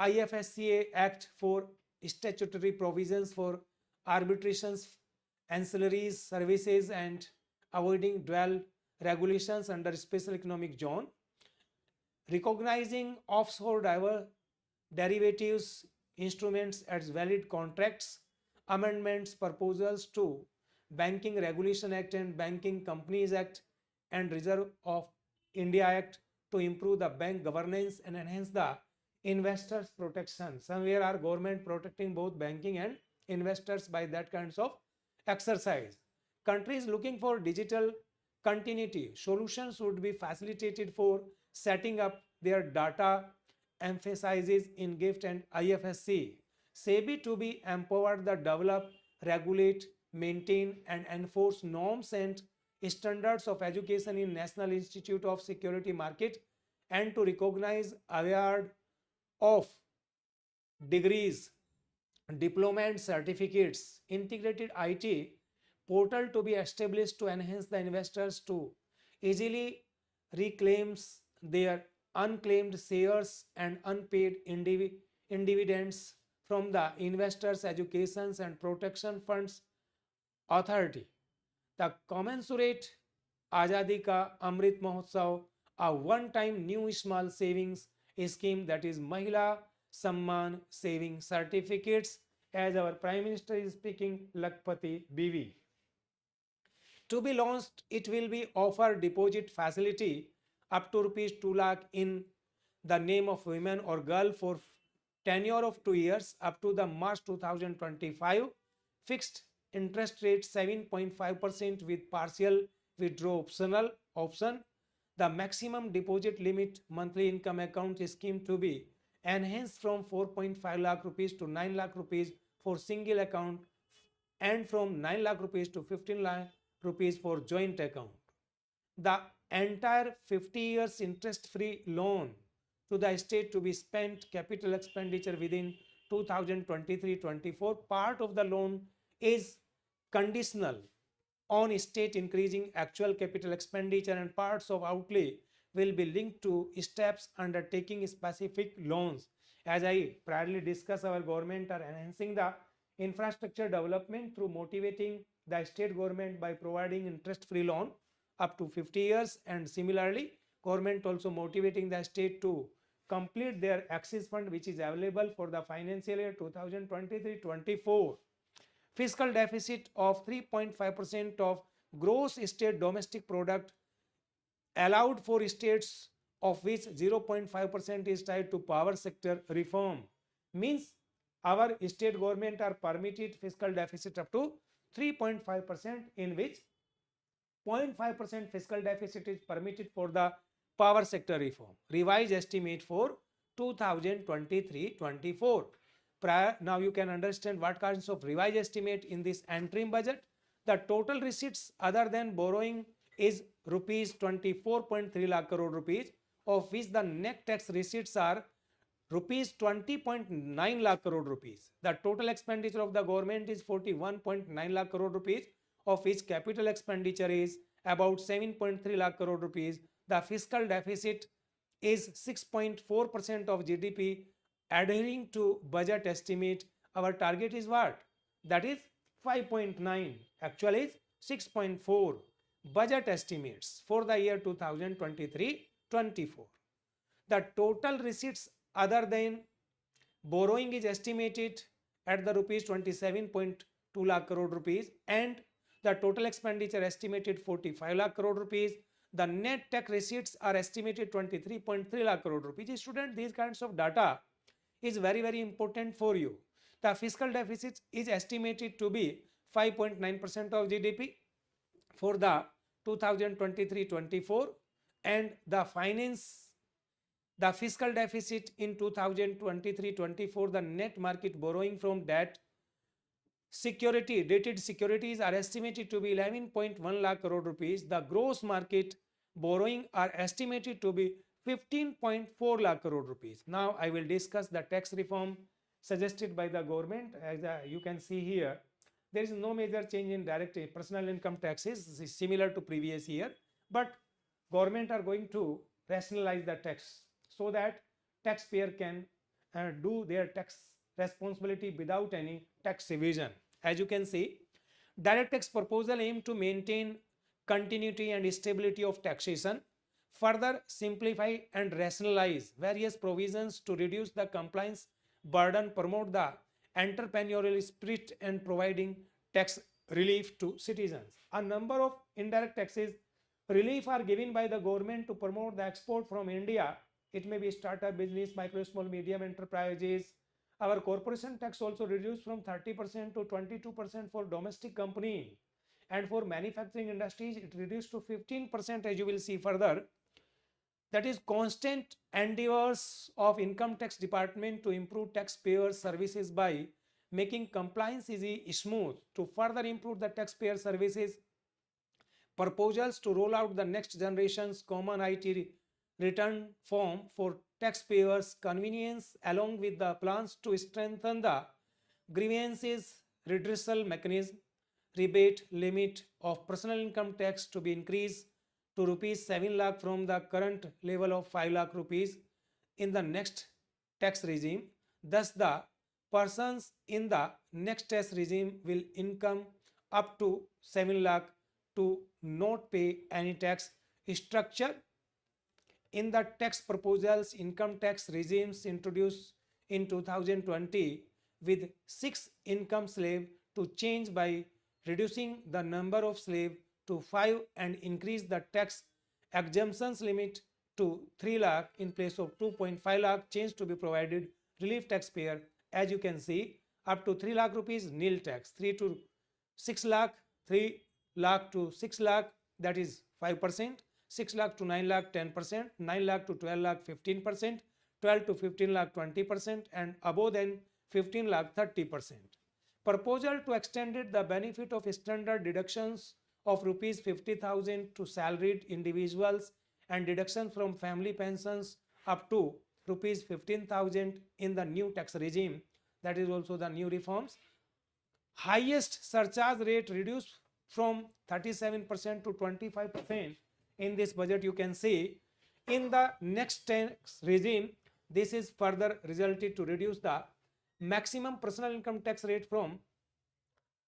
IFSCA Act for statutory provisions for arbitrations, ancillaries services and avoiding dual regulations under special economic zone, recognizing offshore derivatives instruments as valid contracts, amendments proposals to Banking Regulation Act and Banking Companies Act and Reserve of India Act to improve the bank governance and enhance the investors protection. Somewhere our government protecting both banking and investors by that kinds of exercise. Countries looking for digital continuity solutions would be facilitated for setting up their data emphasizes in GIFT and IFSC. SEBI to be empowered to develop, regulate, maintain and enforce norms and standards of education in National Institute of Security Market and to recognize award of degrees, diploma and certificates, integrated IT portal to be established to enhance the investors to easily reclaims their unclaimed shares and unpaid dividends from the Investors Education and Protection Funds Authority. The commensurate Azadi Ka Amrit Mahotsav, a one-time new small savings scheme, that is Mahila Samman Saving Certificates, as our Prime Minister is speaking, Lakpati BV. To be launched, it will be offer deposit facility up to rupees 2 lakh in the name of women or girl for tenure of 2 years up to the March 2025. Fixed interest rate 7.5% with partial withdrawal option. The maximum deposit limit monthly income account scheme to be enhanced from 4.5 lakh rupees to 9 lakh rupees for single account and from 9 lakh rupees to 15 lakh rupees for joint account. The entire 50 years interest-free loan to the state to be spent capital expenditure within 2023-24. Part of the loan is conditional on state increasing actual capital expenditure and parts of outlay will be linked to steps undertaking specific loans. As I proudly discuss, our government are enhancing the infrastructure development through motivating the state government by providing interest-free loan up to 50 years, and similarly government also motivating the state to complete their Axis fund which is available for the financial year 2023-24. Fiscal deficit of 3.5% of gross state domestic product allowed for states, of which 0.5% is tied to power sector reform. Means our state government are permitted fiscal deficit up to 3.5%, in which 0.5% fiscal deficit is permitted for the power sector reform. Revised estimate for 2023-24. Now you can understand what kinds of revised estimate in this interim budget. The total receipts other than borrowing is rupees 24.3 lakh crore rupees, of which the net tax receipts are rupees 20.9 lakh crore rupees. The total expenditure of the government is 41.9 lakh crore rupees, of which capital expenditure is about 7.3 lakh crore rupees. The fiscal deficit is 6.4% of GDP. Adhering to budget estimate, our target is what? That is 5.9. Actual is 6.4. Budget estimates for the year 2023-24. The total receipts other than borrowing is estimated at the rupees 27.2 lakh crore rupees, and the total expenditure estimated 45 lakh crore rupees. The net tax receipts are estimated 23.3 lakh crore rupees. Student, these kinds of data is very important for you. The fiscal deficit is estimated to be 5.9% of GDP for the 2023-24, and the fiscal deficit in 2023-24, the net market borrowing from debt dated securities are estimated to be 11.1 lakh crore rupees. The gross market borrowing are estimated to be 15.4 lakh crore rupees. Now I will discuss the tax reform suggested by the government. As you can see here, there is no major change in direct personal income taxes. This is similar to previous year, but government are going to rationalize the tax so that taxpayer can do their tax responsibility without any tax evasion. As you can see, direct tax proposal aim to maintain continuity and stability of taxation, further simplify and rationalize various provisions to reduce the compliance burden, promote the entrepreneurial spirit, and providing tax relief to citizens. A number of indirect taxes relief are given by the government to promote the export from India. It may be startup business, micro, small, medium enterprises. Our corporation tax also reduced from 30% to 22% for domestic company, and for manufacturing industries it reduced to 15%, as you will see further. That is constant endeavors of income tax department to improve taxpayer services by making compliance easy, smooth. To further improve the taxpayer services, proposals to roll out the next generation's common IT return form for taxpayers' convenience, along with the plans to strengthen the grievances redressal mechanism, rebate limit of personal income tax to be increased to rupees 7 lakh from the current level of 5 lakh rupees in the next tax regime. Thus, the persons in the next tax regime will income up to 7 lakh to not pay any tax. Structure in the tax proposals, income tax regimes introduced in 2020 with 6 income slave to change by reducing the number of slave to 5 and increase the tax exemptions limit to 3 lakh in place of 2.5 lakh, change to be provided relief taxpayer. As you can see, up to 3 lakh rupees nil tax, 3 to 6 lakh, 3 lakh to 6 lakh, that is 5%, 6 lakh to 9 lakh 10%, 9 lakh to 12 lakh 15%, 12 to 15 lakh 20%, and above then 15 lakh 30%. Proposal to extend the benefit of standard deductions of rupees 50,000 to salaried individuals and deduction from family pensions up to rupees 15,000 in the new tax regime. That is also the new reforms. Highest surcharge rate reduced from 37% to 25% in this budget. You can see in the next tax regime, this is further resulted to reduce the maximum personal income tax rate from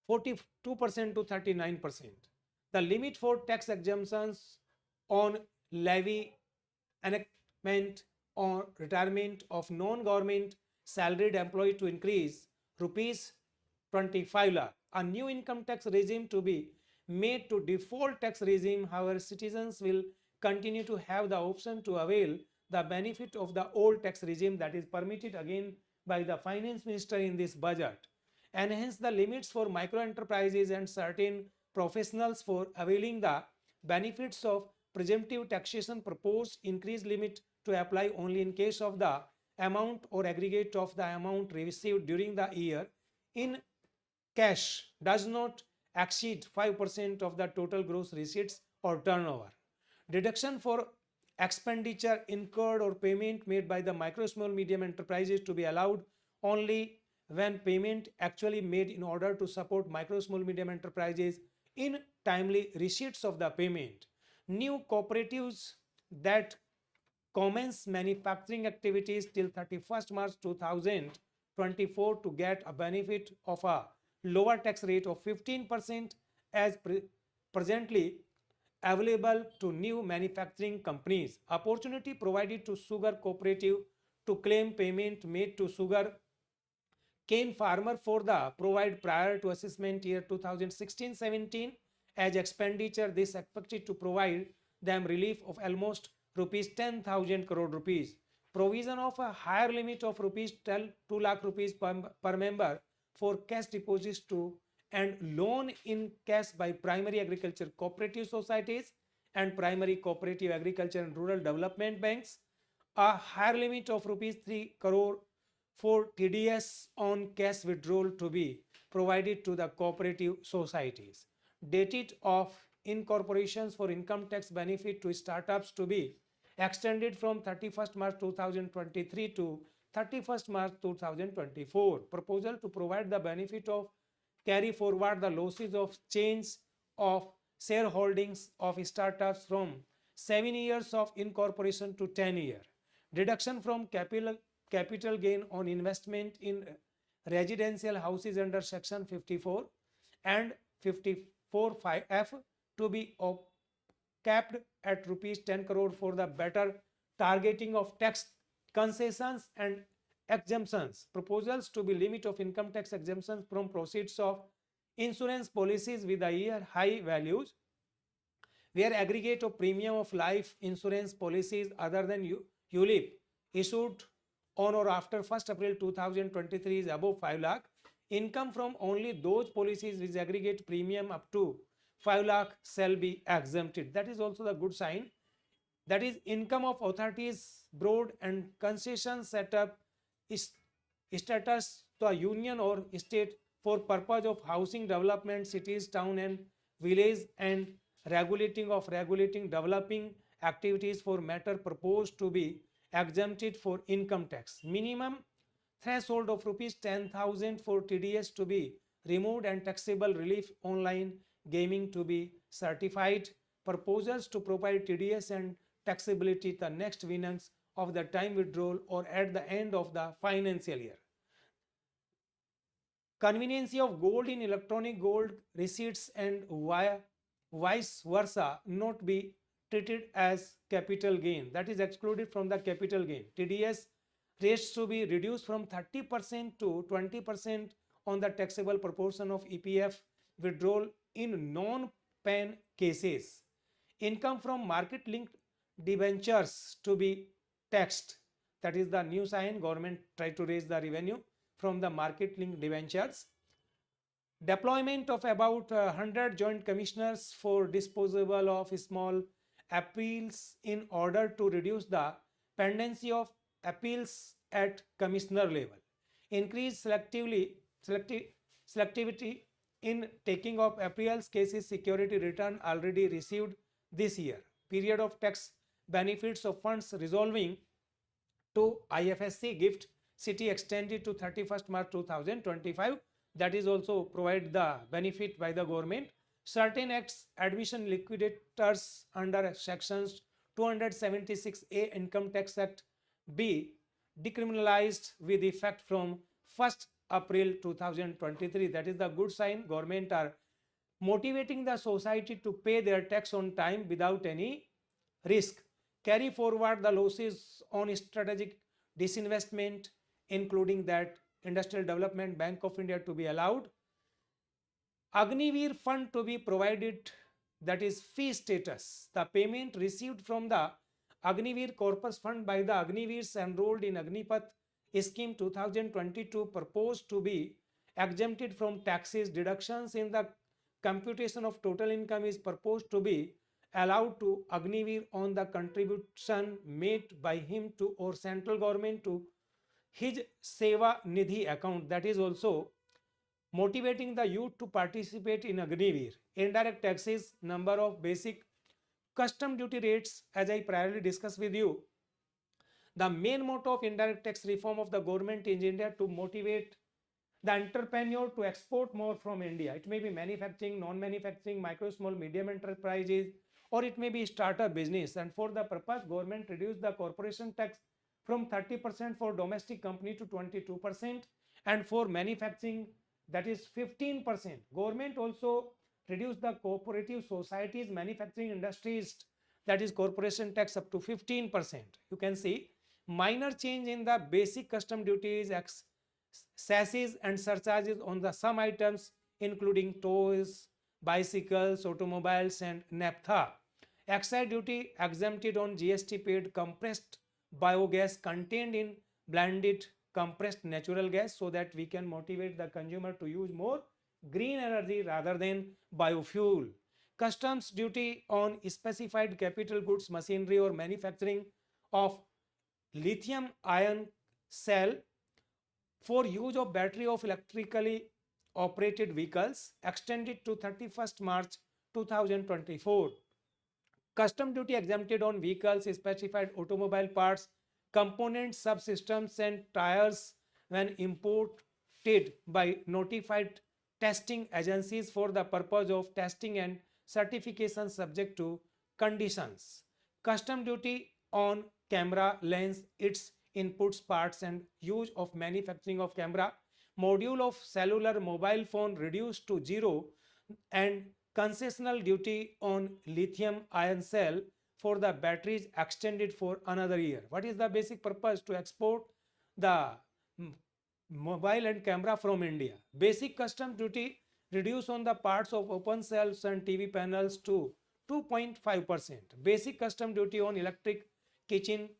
42% to 39%. The limit for tax exemptions on levy, enactment, or retirement of non-government salaried employee to increase rupees 25 lakh. A new income tax regime to be made to default tax regime. However, citizens will continue to have the option to avail the benefit of the old tax regime that is permitted again by the finance minister in this budget. Enhance the limits for micro enterprises and certain professionals for availing the benefits of presumptive taxation. Proposed increased limit to apply only in case of the amount or aggregate of the amount received during the year in cash does not exceed 5% of the total gross receipts or turnover. Deduction for expenditure incurred or payment made by the micro, small, medium enterprises to be allowed only when payment actually made in order to support micro, small, medium enterprises in timely receipts of the payment. New cooperatives that commence manufacturing activities till 31st March 2024 to get a benefit of a lower tax rate of 15% as presently available to new manufacturing companies. Opportunity provided to sugar cooperative to claim payment made to sugar Cane farmer for the provide prior to assessment year 2016-17 as expenditure. This expected to provide them relief of almost rupees 10,000 crore rupees. Provision of a higher limit of rupees 2 lakh rupees per member for cash deposits to and loan in cash by primary agriculture cooperative societies and primary cooperative agriculture and rural development banks. A higher limit of rupees 3 crore for TDS on cash withdrawal to be provided to the cooperative societies. Date of incorporations for income tax benefit to startups to be extended from 31st March 2023 to 31st March 2024. Proposal to provide the benefit of carry forward the losses of change of shareholdings of startups from 7 years of incorporation to 10 years. Deduction from capital gain on investment in residential houses under section 54 and 54(5)(f) to be capped at rupees 10 crore for the better targeting of tax concessions and exemptions. Proposals to be limit of income tax exemptions from proceeds of insurance policies with a year high values, where aggregate of premium of life insurance policies other than ULIP issued on or after 1st April 2023 is above 5 lakh. Income from only those policies with aggregate premium up to 5 lakh shall be exempted. That is also the good sign. That is, income of authorities, broad and concession setup is status to a union or state for purpose of housing development, cities, town and village, and regulating developing activities for matter proposed to be exempted for income tax. Minimum threshold of rupees 10,000 for TDS to be removed and taxable relief online gaming to be certified. Proposals to provide TDS and taxability the next winnings of the time withdrawal or at the end of the financial year. Conveniency of gold in electronic gold receipts and vice versa not be treated as capital gain, that is excluded from the capital gain. TDS rates to be reduced from 30% to 20% on the taxable proportion of EPF withdrawal in non-PAN cases. Income from market linked debentures to be taxed. That is the new sign. Government try to raise the revenue from the market linked debentures. Deployment of about 100 joint commissioners for disposal of small appeals in order to reduce the pendency of appeals at commissioner level. Increase selectivity in taking of appeals cases security return already received this year. Period of tax benefits of funds resolving to IFSC gift city extended to 31st March 2025. That is also provide the benefit by the government. Certain acts admission liquidators under sections 276A Income Tax Act be decriminalized with effect from 1st April 2023. That is the good sign. Government are motivating the society to pay their tax on time without any risk. Carry forward the losses on strategic disinvestment, including that Industrial Development Bank of India to be allowed. Agniveer fund to be provided, that is fee status. The payment received from the Agniveer corpus fund by the Agniveers enrolled in Agnipath scheme 2022 proposed to be exempted from taxes. Deductions in the computation of total income is proposed to be allowed to Agniveer on the contribution made by him to or central government to his Seva Nidhi account. That is also motivating the youth to participate in Agniveer. Indirect taxes, number of basic custom duty rates, as I priorly discussed with you. The main motto of indirect tax reform of the government in India to motivate the entrepreneur to export more from India. It may be manufacturing, non-manufacturing, micro, small, medium enterprises, or it may be startup business. And for the purpose, government reduced the corporation tax from 30% for domestic company to 22%, and for manufacturing, that is 15%. Government also reduced the cooperative societies, manufacturing industries, that is corporation tax up to 15%. You can see minor change in the basic custom duties cesses and surcharges on the some items including toys, bicycles, automobiles and naphtha. Excise duty exempted on GST paid compressed biogas contained in blended compressed natural gas, so that we can motivate the consumer to use more green energy rather than biofuel. Customs duty on specified capital goods, machinery or manufacturing of lithium ion cell for use of battery of electrically operated vehicles extended to 31st March 2024. Custom duty exempted on vehicles, specified automobile parts, components, subsystems and tires when imported by notified testing agencies for the purpose of testing and certification subject to conditions. Custom duty on camera lens, its inputs, parts and use of manufacturing of camera module of cellular mobile phone reduced to zero, and concessional duty on lithium ion cell for the batteries extended for another year. What is the basic purpose? To export the mobile and camera from India. Basic custom duty reduced on the parts of open cells and TV panels to 2.5%. Basic custom duty on electric kitchen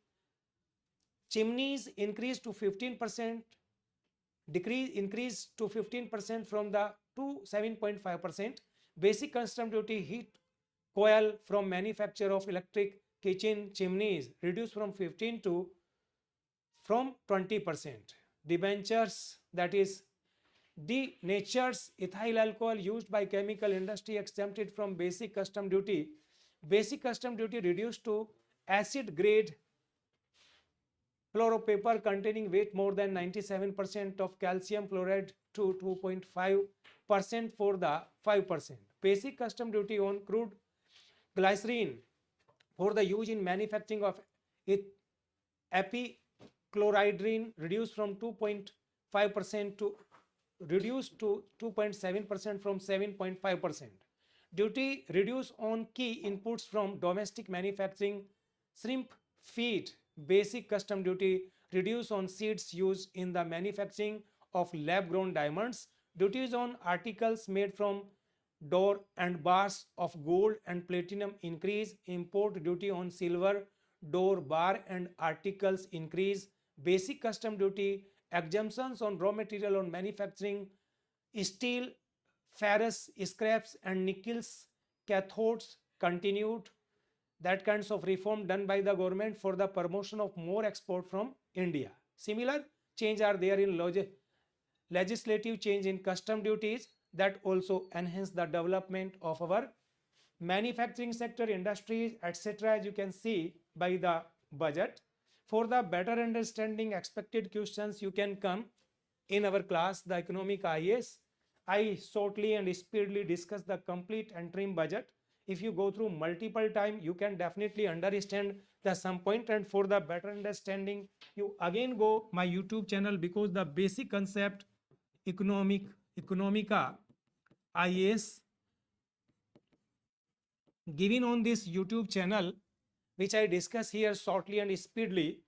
chimneys increased to 15%, increased to 15% from the to 7.5%. Basic custom duty heat coil from manufacture of electric kitchen chimneys reduced from 15 to from 20%. Debentures, that is denatures ethyl alcohol used by chemical industry, exempted from basic custom duty. Basic custom duty reduced to acid grade fluoropaper containing weight more than 97% of calcium fluoride to 2.5% for the 5%. Basic custom duty on crude glycerine for the use in manufacturing of epichlorohydrin reduced from 2.5% to reduced to 2.7% from 7.5%. Duty reduced on key inputs from domestic manufacturing, shrimp feed. Basic custom duty reduced on seeds used in the manufacturing of lab grown diamonds. Duties on articles made from door and bars of gold and platinum increase. Import duty on silver, door, bar and articles increase. Basic custom duty exemptions on raw material on manufacturing steel, ferrous scraps and nickels cathodes continued. That kinds of reform done by the government for the promotion of more export from India. Similar change are there in legislative change in custom duties that also enhance the development of our manufacturing sector, industries, etc. As you can see by the budget. For the better understanding expected questions, you can come in our class, the economic IAS. I shortly and speedily discuss the complete interim budget. If you go through multiple time, you can definitely understand the some point, and for the better understanding, you again go my YouTube channel, because the basic concept economica IAS given on this YouTube channel, which I discuss here shortly and speedily.